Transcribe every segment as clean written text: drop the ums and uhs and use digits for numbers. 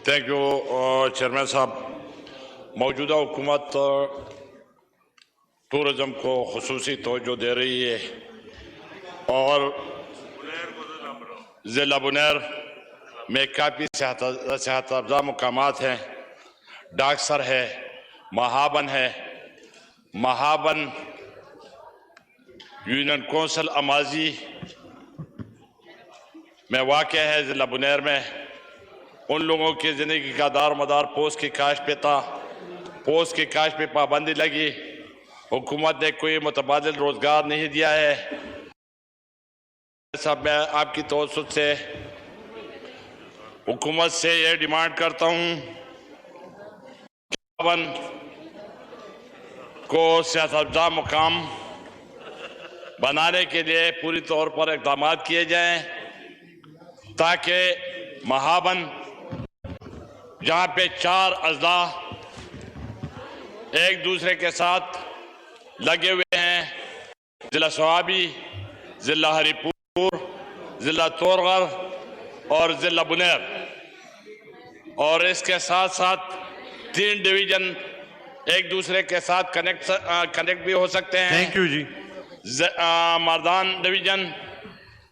Thank you chairman صاحب. موجودہ حکومت ٹورزم کو خصوصی توجہ دے رہی ہے اور ضلع بنیر میں کافی صحت افزا مقامات ہیں. ڈاکسر ہے، مہابن ہے. مہابن یونین کونسل امازی میں واقع ہے ضلع بنیر میں. ان لوگوں کی زندگی کا دار مدار پوست کی کاشت پہ تھا. پوست کی کاشت پہ پابندی لگی. حکومت نے کوئی متبادل روزگار نہیں دیا ہے. صاحب میں آپ کی توسط سے حکومت سے یہ ڈیمانڈ کرتا ہوں کہ کو صحت افزا مقام بنانے کے لیے پوری طور پر اقدامات کیے جائیں تاکہ مہابن جہاں پہ 4 اضلاع ایک دوسرے کے ساتھ لگے ہوئے ہیں، ضلع سوابی، ضلع ہری پور، ضلع تورغر اور ضلع بنیر، اور اس کے ساتھ ساتھ 3 ڈویژن ایک دوسرے کے ساتھ کنیکٹ بھی ہو سکتے ہیں. Thank you ji. Mardan division,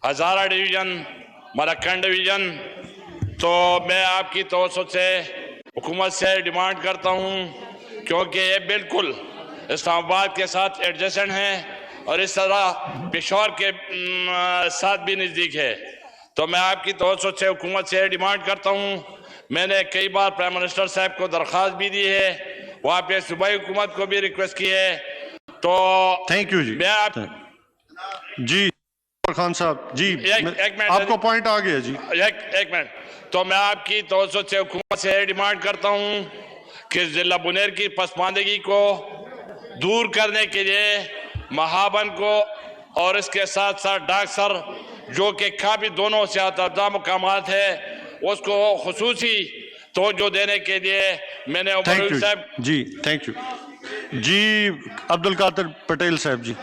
Hazara division, مراکن ڈویژن. تو میں آپ کی توسط سے حکومت سے ڈیمانڈ کرتا ہوں کیونکہ یہ بالکل اسلام آباد کے ساتھ ایڈجسنٹ ہیں اور اس طرح پشاور کے ساتھ بھی نزدیک ہے. تو میں آپ کی توسط سے حکومت سے ڈیمانڈ کرتا ہوں. میں نے کئی بار پرائم منسٹر صاحب کو درخواست بھی دی ہے، وہاں پہ صوبائی حکومت کو بھی ریکویسٹ کی ہے. تو تھینک یو جی. میں آپ جی خان صاحب جی ایک منٹ آپ کو پوائنٹ آ گیا جی. ایک منٹ. تو میں آپ کی توسط سے حکومت سے ڈیمانڈ کرتا ہوں کہ ضلع بنیر کی پسماندگی کو دور کرنے کے لیے مہابن کو اور اس کے ساتھ ساتھ ڈاکسر جو کہ کافی دونوں صحت افزا مقامات ہے اس کو خصوصی توجہ دینے کے لیے میں نے عمر صاحب جی تھینک یو جی. عبد القادر پٹیل صاحب جی.